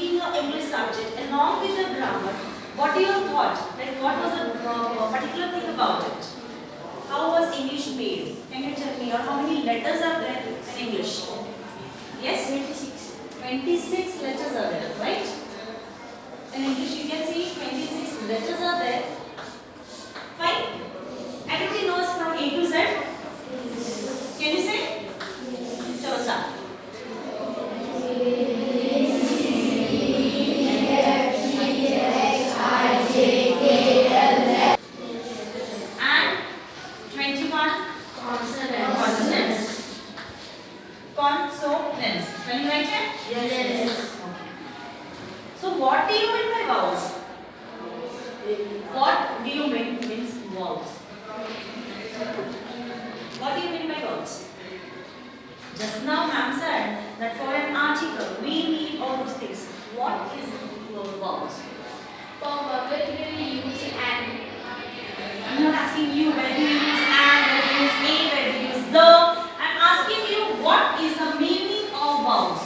taking an English subject along with the grammar, what are your thoughts? Like what was the particular thing about it? How was English made? Can you tell me? Or how many letters are there in English? Yes? 26. 26 letters are there, right? In English you can see 26 letters are there. Fine? Everybody knows from A to Z? Can you say? Chalo start. And 21 consonants. Consonants. Spelling right here? Yes. So what do you mean by vowels? What do you mean means vowels? What do you mean by vowels? Just now ma'am said that for an article we need all those things. What is vowels? For vocabulary we use and. I'm not asking you whether you use and, whether you use a, whether you use the. I'm asking you what is the meaning of vowels.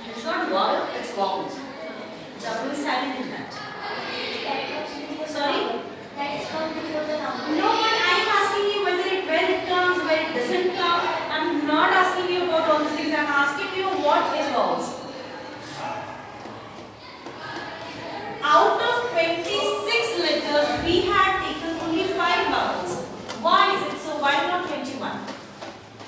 It's not vowel, it's vowels. W is silent in that. Sorry? That is come before the noun. No, but I'm asking you where it comes, where it doesn't come. I'm not asking you about all these things. I'm asking you what is vowels. Out of 26 letters, we had taken only 5 vowels. Why is it so? Why not 21?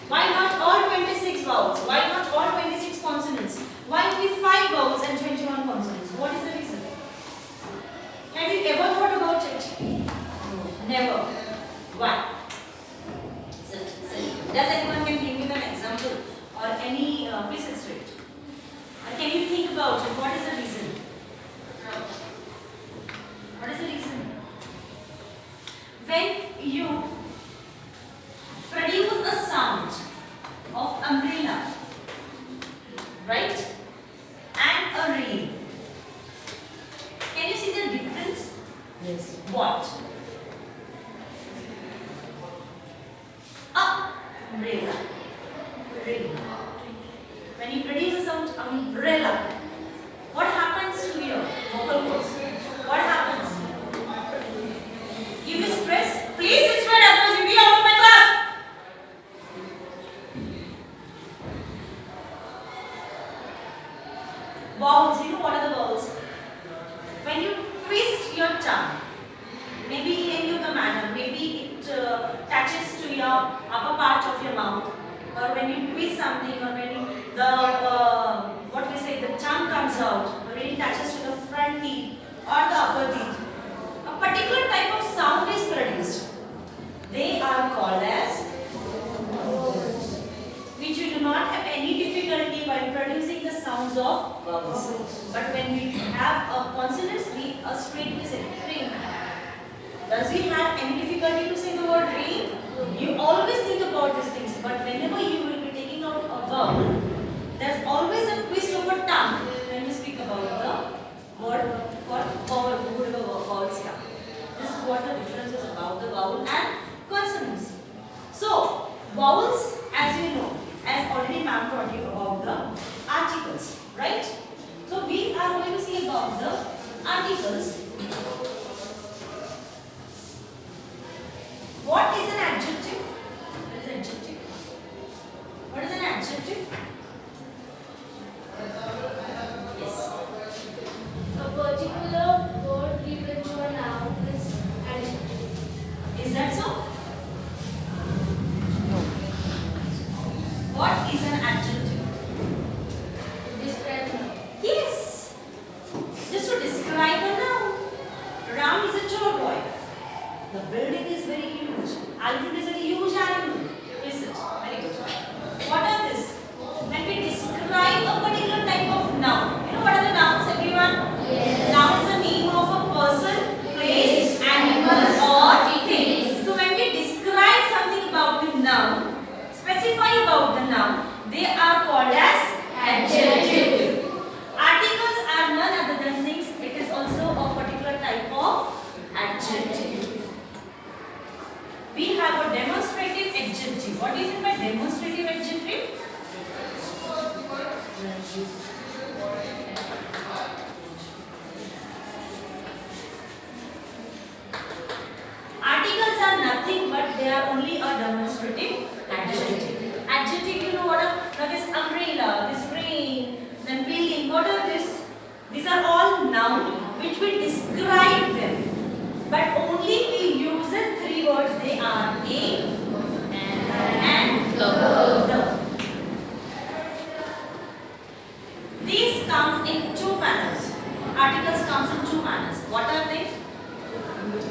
Why not all 26 vowels? Why not all 26 consonants? Why only 5 vowels and 21 consonants? What is the reason? Have you ever thought about it? Never. Why? Does anyone can give me an example or any please illustrate? Or can you think about it? What is the reason? What is the reason? When you produce a sound of umbrella, right? And a rain. Can you see the difference? Yes. What? Umbrella. Rain. When you produce a sound umbrella, what happens to your vocal cords? What happens? Give me stress. Please sit straight, otherwise you'll be out of my class. Vowels. You know what are the vowels? When you twist your tongue, maybe in any of the manner, maybe it touches to your upper part of your mouth, or when you twist something, or when the tongue comes out, or when it touches to the front teeth or the upper teeth, a particular type of sound is produced. They are called as vowels, which we do not have any difficulty while producing the sounds of vowels. But when we have a consonants, we straightly say rain. Does we have any difficulty to say the word rain? You always think about these things, but whenever you will be taking out a vowel, there's always a twist of a tongue when we speak about the word for vowel, whatever vowels come. This is what the difference is about the vowel and consonants. So, vowels, as you know, as already ma'am taught you about the articles, right? So, we are going to see about the articles. What is an adjective? What is an adjective? What is an adjective? Yes. A particular word given to a noun is adjective. Is that so? What is an adjective? Describe noun. Yes. Just to describe a noun. Ram is a tall boy. The building is very huge. Alfred is a huge animal. Is it? Very good. What are this? When we describe a particular type of noun. You know what are the nouns, everyone? Yes. Noun is the name of a person, place, animal or thing. So when we describe something about the noun, specify about the noun, they are called as adjective. Articles are none other than things. It is also a particular type of adjective. We have a demonstrative adjective. What do you mean by demonstrative adjective? what are this? These are all nouns which will describe them. But only we use the three words. They are a and the. These comes in two manners. Articles comes in two manners. What are they?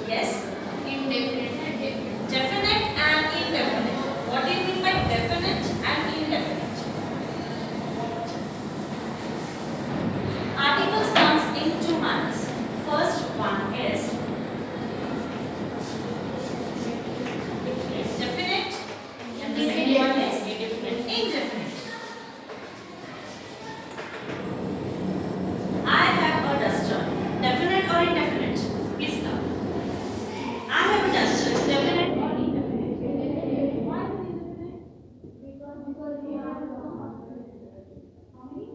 Yes? Indefinite and definite. Definite and indefinite. What do you mean by definite and indefinite? Articles comes in two manners. First one is definite and the second one is indefinite. I have a duster. Definite or indefinite? Please come. I have a duster. Definite or indefinite? Why is it indefinite? Because we have how many?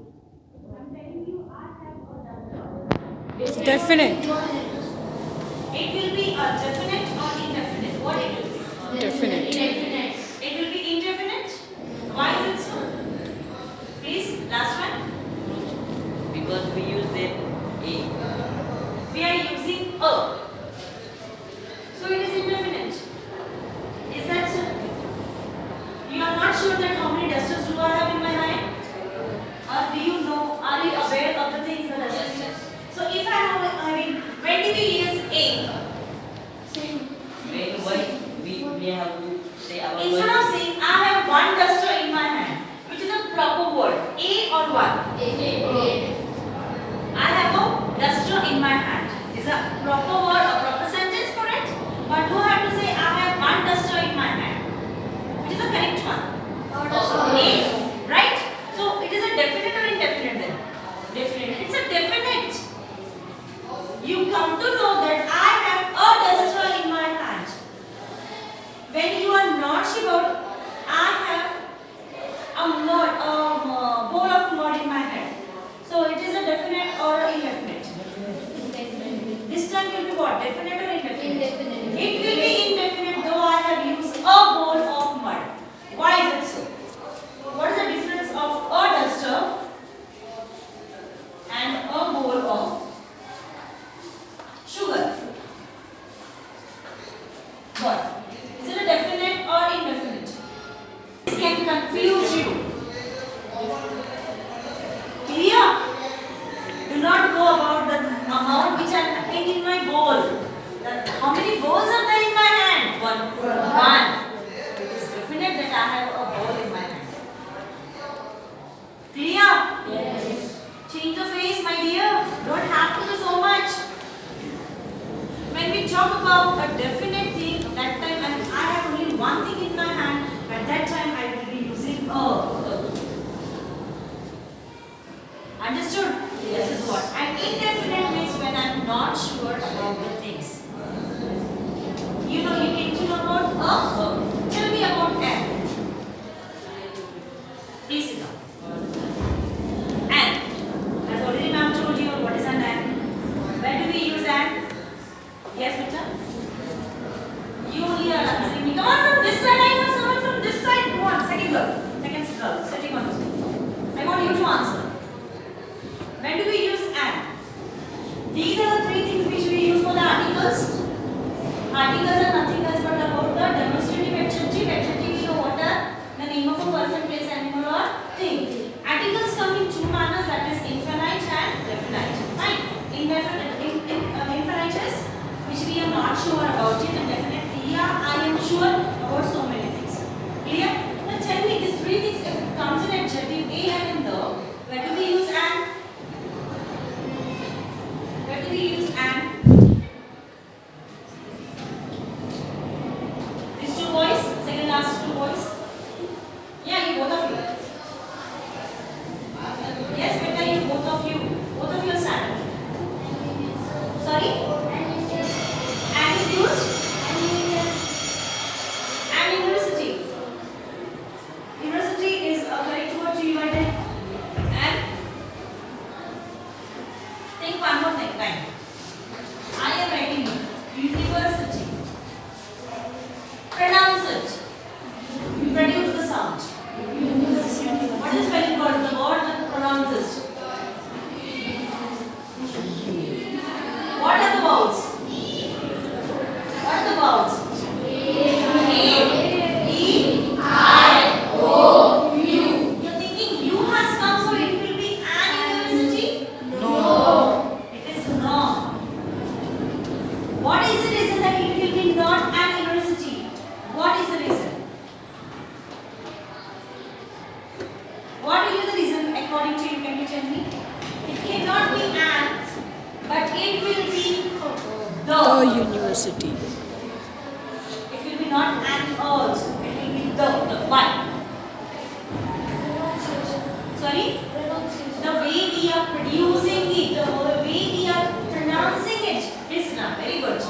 I'm telling you, I have a duster. Definite. It will be a definite or indefinite. What it will be? Definite. Indefinite. It will be indefinite. Why is it so? Please, last one. Because we use the a. We are using a. So it is indefinite. Is that so? You are not sure that how many dusters do I have in my hand? Or do you know, are you aware of the things that are dusters? So if I mean, when do we use a? When why we have to say our Instead word. of saying I have one duster in my hand, which is a proper word, a or one. I have a duster in my hand. Is a proper word, a proper sentence for it? Or do I have to say I have one duster in my hand? Which is the correct one? A. Right? So it is a definite or indefinite then? Definite. It's a definite. You come to know that I have a duster in my hand. When you are not sure, I have a bowl of mud in my hand. So it is a definite or indefinite. This time will be what? Definite or indefinite? Indefinite. It will be indefinite though I have used a bowl of mud. Why is it so? What is the difference of a duster and a bowl of sugar? What? Is it a definite or indefinite? This can confuse you. Clear? Do not go about the amount which I am having in my bowl. How many bowls are there in my hand? One. It is definite that I have a bowl in my hand. Clear? Yes. Change the face, my dear. Don't have to do so much. When we talk about a definite thing, that time I have only one thing in my hand. At that time, I will be using a. Understood? This is what. And indefinite means when I am not sure about the things. You know, you came to know about a. Tell me about an. Please sit down. An. As already ma'am told you, what is an and? Where do we use an? Yes, beta? You only are answering me. Come on from this side. I want someone from this side. Come on, second girl. Second girl. Sitting on this one. I want you to answer. When do we use and? These are the three things which we use for the articles. Articles are nothing else but about the demonstrative adjective. Adjective, you know what are the name of a person, place, animal or thing. Articles come in two manners, that is infinite and definite. Fine. Infinite is which we are not sure about it, and definitely yeah, I am sure about so many things. Clear? Now tell me these three things, if it comes in adjective a and in the, where do we use and? Where do we use university. It will be not an also. It will be the. Why? Sorry? The way we are producing it, the way we are pronouncing it. Listen, very good.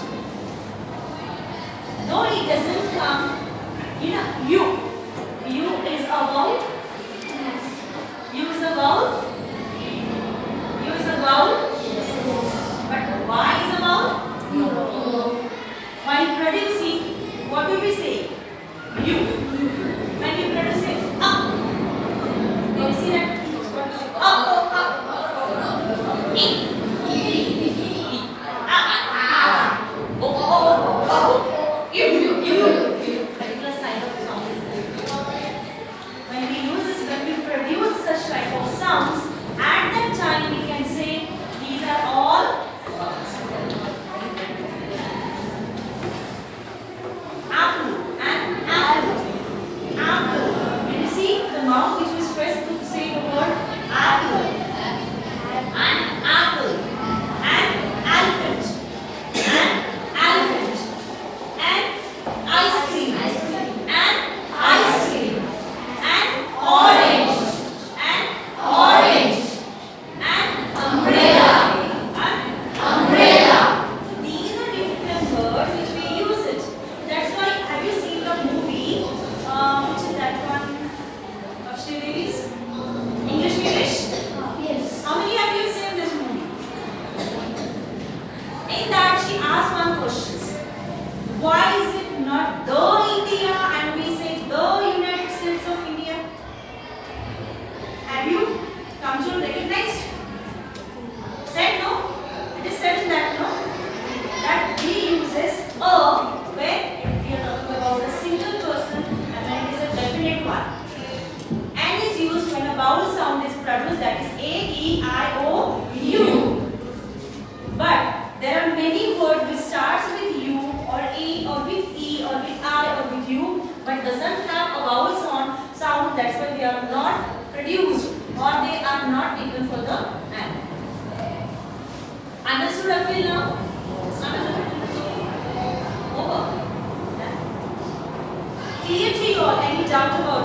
No, it doesn't come. You know, you. You is a vowel. You is a vowel. You is a vowel. But Y is a vowel. While producing, what do we say? You. When you produce it, up. You see that? Up. In. Particular sign of sound is there. When we use this, when we produce such type of sounds, at that time we can say these are all apple and apple. Apple. When you see the mouth which is pressed to say the word apple. And apple. And elephant. And elephant. And ice cream. And ice cream. And orange. And orange. And umbrella. And umbrella. So these are different words which we use it. That's why, have you seen the movie, which is that one of Sridevi's? English English? Yes. How many have you seen this movie? In that she asked one question. Why is it not the India and we say the United States of India? Have you come to recognize? Said no? It is said in that no? That we uses a when we are talking about a single person and when it is a definite one. And is used when a vowel sound is produced, that is A, E, I, O, U. But there are many words which starts with U or A or with E or with I or with U but doesn't have a vowel sound, that's why they are not produced or they are not taken for the N. Understood up till now? Understood? Over. Clear to you all? Any doubt about it?